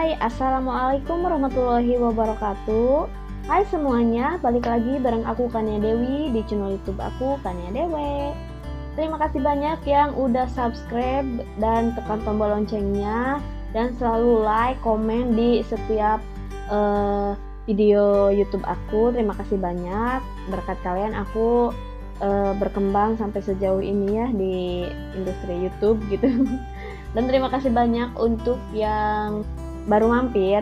Hai, Assalamualaikum warahmatullahi wabarakatuh. Hai semuanya, balik lagi bareng aku Kania Dewi di channel YouTube aku Kania Dewi. Terima kasih banyak yang udah subscribe dan tekan tombol loncengnya dan selalu like, komen di setiap video YouTube aku. Terima kasih banyak, berkat kalian aku berkembang sampai sejauh ini ya di industri YouTube gitu. Dan terima kasih banyak untuk yang baru mampir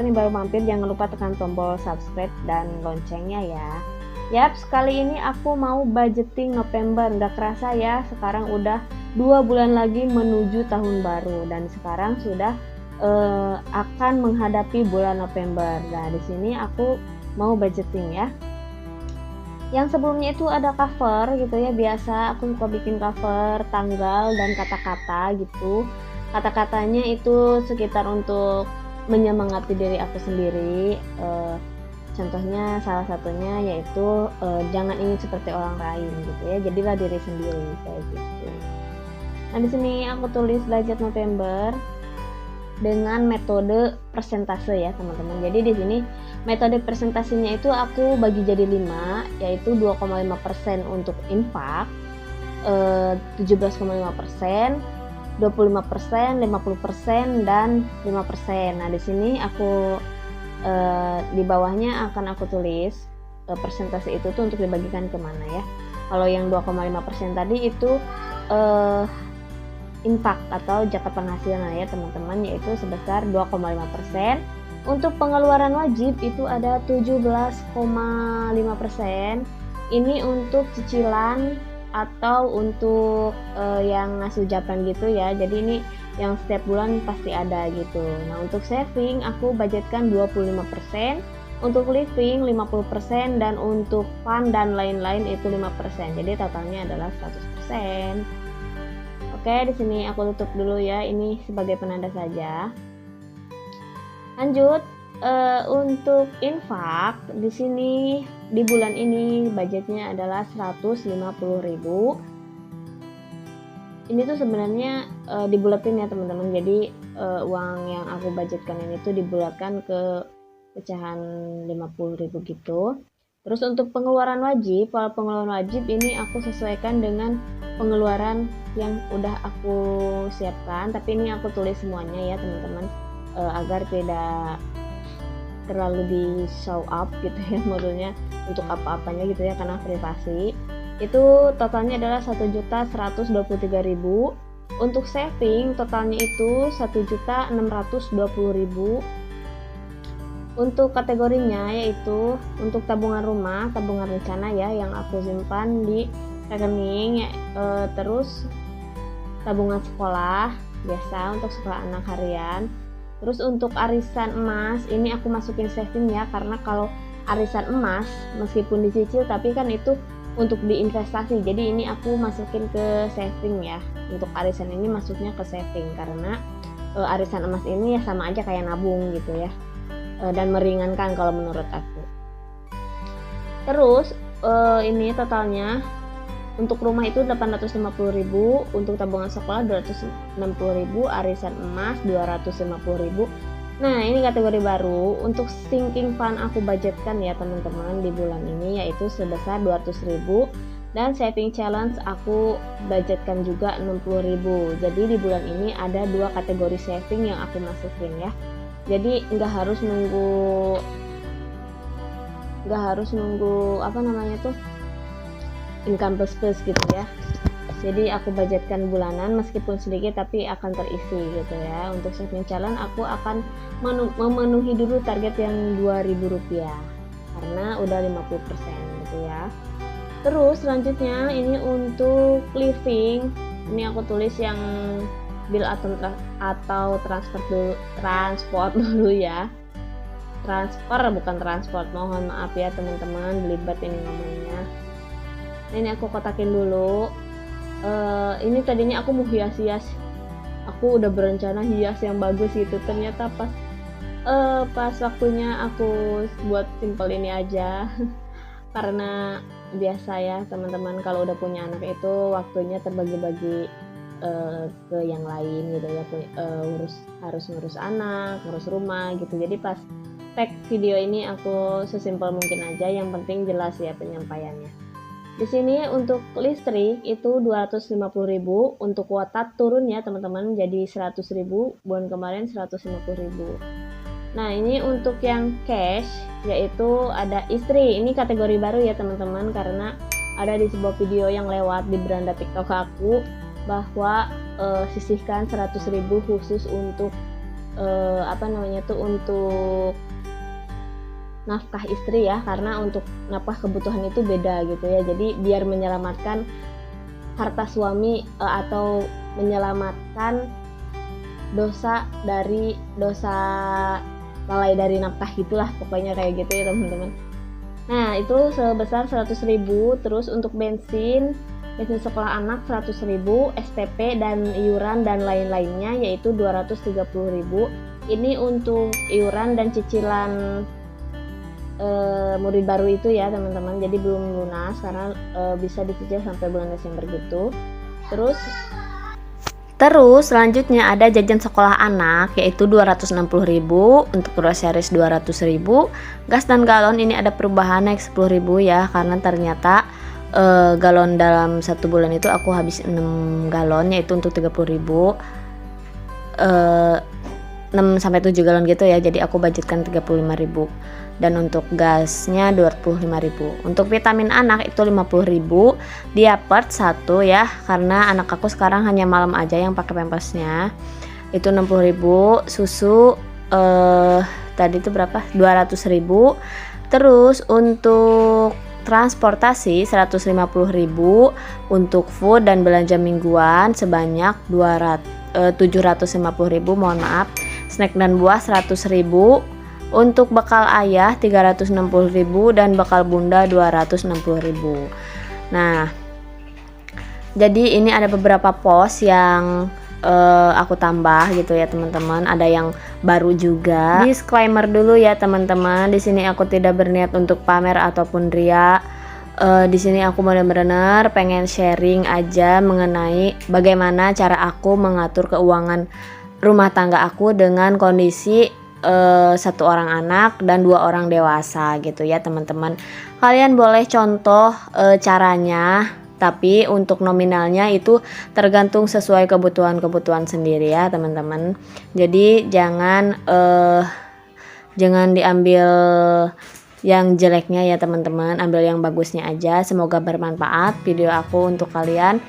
jangan lupa tekan tombol subscribe dan loncengnya ya. Yap, sekali ini aku mau budgeting November. Nggak kerasa ya, sekarang udah 2 bulan lagi menuju tahun baru dan sekarang sudah akan menghadapi bulan November. Nah, di sini aku mau budgeting ya. Yang sebelumnya itu ada cover gitu ya, biasa aku suka bikin cover tanggal dan kata-kata gitu. Kata-katanya itu sekitar untuk menyemangati diri aku sendiri. Contohnya salah satunya yaitu jangan ingin seperti orang lain gitu ya. Jadilah diri sendiri kayak gitu. Nah, di sini aku tulis budget November dengan metode persentase ya, teman-teman. Jadi di sini metode presentasinya itu aku bagi jadi 5, yaitu 2,5% untuk infak, 17,5%, 25%, 50%, dan 5%. Nah, di sini aku di bawahnya akan aku tulis persentase itu tuh untuk dibagikan kemana ya. Kalau yang 2,5% tadi itu infak atau zakat penghasilan ya teman-teman, yaitu sebesar 2,5%. Untuk pengeluaran wajib itu ada 17,5%. Ini untuk cicilan atau untuk yang ngasujapan gitu ya. Jadi ini yang setiap bulan pasti ada gitu. Nah, untuk saving aku budgetkan 25%, untuk living 50%, dan untuk fun dan lain-lain itu 5%. Jadi totalnya adalah 100%. Oke, di sini aku tutup dulu ya. Ini sebagai penanda saja. Lanjut, untuk infak di sini di bulan ini budgetnya adalah 150.000. Ini tuh sebenarnya dibulatin ya teman-teman. Jadi uang yang aku budgetkan ini tuh dibulatkan ke pecahan 50.000 gitu. Terus untuk pengeluaran wajib, kalau pengeluaran wajib ini aku sesuaikan dengan pengeluaran yang udah aku siapkan, tapi ini aku tulis semuanya ya teman-teman, agar tidak terlalu di show up gitu ya, modelnya untuk apa-apanya gitu ya, karena privasi. Itu totalnya adalah 1.123.000. Untuk saving totalnya itu 1.620.000. Untuk kategorinya yaitu untuk tabungan rumah, tabungan rencana ya yang aku simpan di rekening, terus tabungan sekolah biasa untuk sekolah anak harian. Terus untuk arisan emas ini aku masukin saving ya, karena kalau arisan emas meskipun dicicil tapi kan itu untuk diinvestasi, jadi ini aku masukin ke saving ya. Untuk arisan ini masuknya ke saving karena arisan emas ini ya sama aja kayak nabung gitu ya, dan meringankan kalau menurut aku. Terus ini totalnya untuk rumah itu 850.000, untuk tabungan sekolah 260.000, arisan emas 250.000. Nah, ini kategori baru. Untuk sinking fund aku budgetkan ya teman-teman di bulan ini yaitu sebesar 200.000, dan saving challenge aku budgetkan juga 60.000. Jadi di bulan ini ada 2 kategori saving yang aku masukin ya. Jadi nggak harus nunggu apa namanya tuh income plus gitu ya. Jadi aku budgetkan bulanan meskipun sedikit tapi akan terisi gitu ya. Untuk saving challenge aku akan memenuhi dulu target yang Rp2.000 karena udah 50% gitu ya. Terus selanjutnya ini untuk living, ini aku tulis yang bill atau transport dulu ya. Transfer bukan transport, mohon maaf ya teman-teman, belibet ini ngomongnya. Ini aku kotakin dulu. Ini tadinya aku mau hias-hias, aku udah berencana hias yang bagus gitu, ternyata pas waktunya aku buat simple ini aja. Karena biasa ya teman-teman, kalau udah punya anak itu waktunya terbagi-bagi ke yang lain gitu ya, harus ngurus anak, ngurus rumah gitu. Jadi pas tag video ini aku sesimpel mungkin aja, yang penting jelas ya penyampaiannya. Di sini untuk listrik itu 250.000, untuk kuota turun ya teman-teman jadi 100.000, bulan kemarin 150.000. Nah, ini untuk yang cash yaitu ada istri. Ini kategori baru ya teman-teman, karena ada di sebuah video yang lewat di beranda TikTok aku bahwa sisihkan 100.000 khusus untuk untuk nafkah istri ya, karena untuk nafkah kebutuhan itu beda gitu ya. Jadi biar menyelamatkan harta suami atau menyelamatkan dosa lalai dari nafkah gitulah, pokoknya kayak gitu ya teman-teman. Nah, itu sebesar 100.000. Terus untuk bensin sekolah anak 100.000, SPP dan iuran dan lain-lainnya yaitu 230.000. Ini untuk iuran dan cicilan murid baru itu ya teman-teman, jadi belum lunas karena bisa dicicil sampai bulan Desember gitu. Terus selanjutnya ada jajan sekolah anak yaitu 260.000, untuk groceries 200.000, gas dan galon ini ada perubahan naik 10.000 ya, karena ternyata galon dalam 1 bulan itu aku habis 6 galon yaitu untuk 30.000, 6-7 galon gitu ya, jadi aku budgetkan 35.000. Dan untuk gasnya 25.000. Untuk vitamin anak itu 50.000, diapers 1 ya, karena anak aku sekarang hanya malam aja yang pakai pampasnya, itu 60.000. Susu tadi itu berapa, 200.000. Terus untuk transportasi 150.000, untuk food dan belanja mingguan sebanyak 750.000, mohon maaf. Snack dan buah 100.000, untuk bekal ayah 360.000 dan bekal bunda 260.000. Nah, jadi ini ada beberapa pos yang aku tambah gitu ya teman-teman. Ada yang baru juga. Disclaimer dulu ya teman-teman, di sini aku tidak berniat untuk pamer ataupun ria. Di sini aku benar-benar pengen sharing aja mengenai bagaimana cara aku mengatur keuangan rumah tangga aku dengan kondisi 1 orang anak dan 2 orang dewasa gitu ya teman-teman. Kalian boleh contoh caranya, tapi untuk nominalnya itu tergantung sesuai kebutuhan sendiri ya teman-teman. Jadi jangan diambil yang jeleknya ya teman-teman, ambil yang bagusnya aja. Semoga bermanfaat video aku untuk kalian.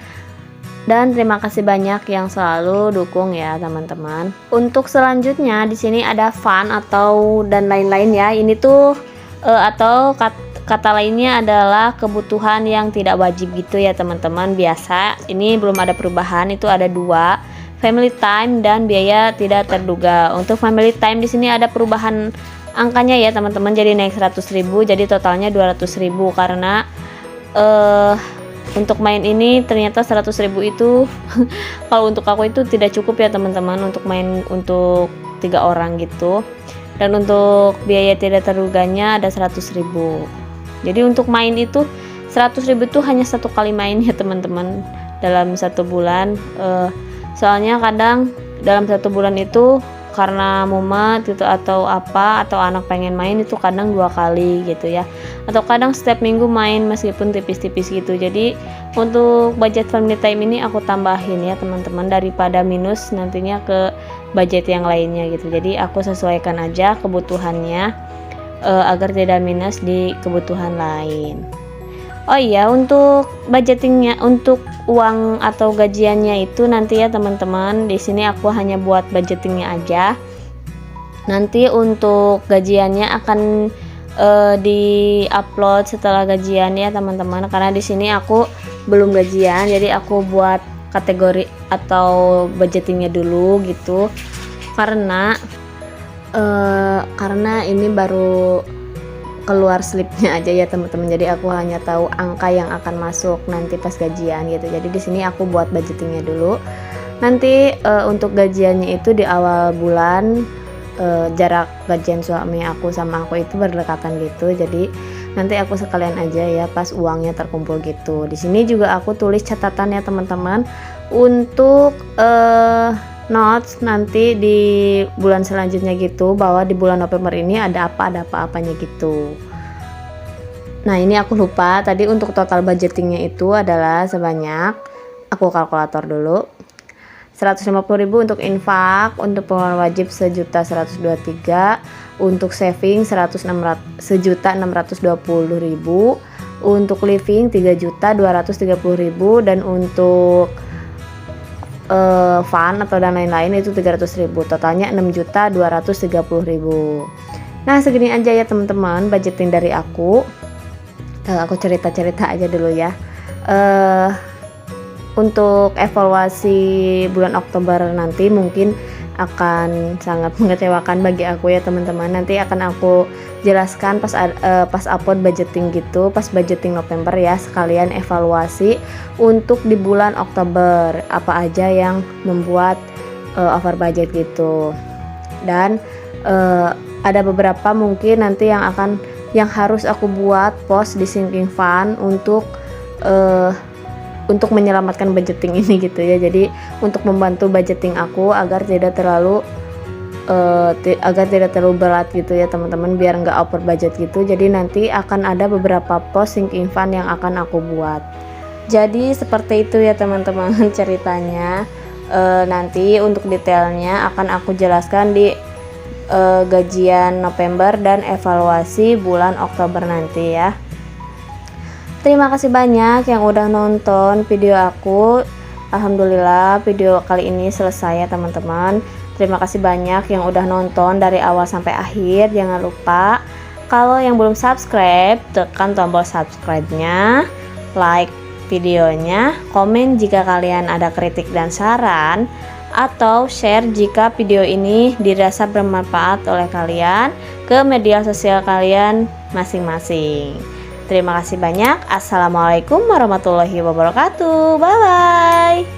Dan terima kasih banyak yang selalu dukung ya teman-teman. Untuk selanjutnya di sini ada fun atau dan lain-lain ya. Ini tuh atau kata lainnya adalah kebutuhan yang tidak wajib gitu ya teman-teman. Biasa ini belum ada perubahan, itu ada 2, family time dan biaya tidak terduga. Untuk family time di sini ada perubahan angkanya ya teman-teman, jadi naik 100.000, jadi totalnya 200.000 karena untuk main ini ternyata 100.000 itu kalau untuk aku itu tidak cukup ya teman-teman, untuk main untuk 3 orang gitu. Dan untuk biaya tidak terduganya ada 100.000. Jadi untuk main itu 100.000 itu hanya 1 kali main ya teman-teman dalam 1 bulan. Soalnya kadang dalam 1 bulan itu karena mumet gitu atau anak pengen main itu kadang 2 kali gitu ya, atau kadang setiap minggu main meskipun tipis-tipis gitu. Jadi untuk budget family time ini aku tambahin ya teman-teman, daripada minus nantinya ke budget yang lainnya gitu. Jadi aku sesuaikan aja kebutuhannya agar tidak minus di kebutuhan lain. Oh iya, untuk budgetingnya, untuk uang atau gajiannya itu nanti ya teman-teman, di sini aku hanya buat budgetingnya aja. Nanti untuk gajiannya akan di-upload setelah gajian ya teman-teman, karena di sini aku belum gajian, jadi aku buat kategori atau budgetingnya dulu gitu. Karena ini baru keluar slipnya aja ya teman-teman, jadi aku hanya tahu angka yang akan masuk nanti pas gajian gitu. Jadi di sini aku buat budgetingnya dulu. Nanti untuk gajiannya itu di awal bulan, jarak gajian suami aku sama aku itu berdekatan gitu, jadi nanti aku sekalian aja ya pas uangnya terkumpul gitu. Di sini juga aku tulis catatan ya teman-teman untuk notes nanti di bulan selanjutnya gitu, bahwa di bulan November ini ada apa-apanya gitu. Nah ini aku lupa tadi, untuk total budgetingnya itu adalah sebanyak, aku kalkulator dulu, 150.000 untuk infak, untuk pengeluaran wajib 1.123.000, untuk saving 1.620.000, untuk living 3.230.000, dan untuk fun atau dan lain-lain itu 300.000. Totalnya 6.230.000. Nah segini aja ya teman-teman budgeting dari aku. Aku cerita-cerita aja dulu ya. Untuk evaluasi bulan Oktober nanti mungkin akan sangat mengecewakan bagi aku ya teman-teman. Nanti akan aku jelaskan pas upload budgeting gitu, pas budgeting November ya, sekalian evaluasi untuk di bulan Oktober apa aja yang membuat over budget gitu. Dan ada beberapa mungkin nanti yang harus aku buat post di sinking fund untuk menyelamatkan budgeting ini gitu ya. Jadi untuk membantu budgeting aku agar tidak terlalu berat gitu ya teman-teman, biar nggak over budget gitu. Jadi nanti akan ada beberapa post sinking fund yang akan aku buat. Jadi seperti itu ya teman-teman ceritanya. Nanti untuk detailnya akan aku jelaskan di gajian November dan evaluasi bulan Oktober nanti ya. Terima kasih banyak yang udah nonton video aku. Alhamdulillah video kali ini selesai ya teman-teman. Terima kasih banyak yang udah nonton dari awal sampai akhir. Jangan lupa kalau yang belum subscribe, tekan tombol subscribe-nya, like videonya, komen jika kalian ada kritik dan saran, atau share jika video ini dirasa bermanfaat oleh kalian ke media sosial kalian masing-masing. Terima kasih banyak. Assalamualaikum warahmatullahi wabarakatuh. Bye bye.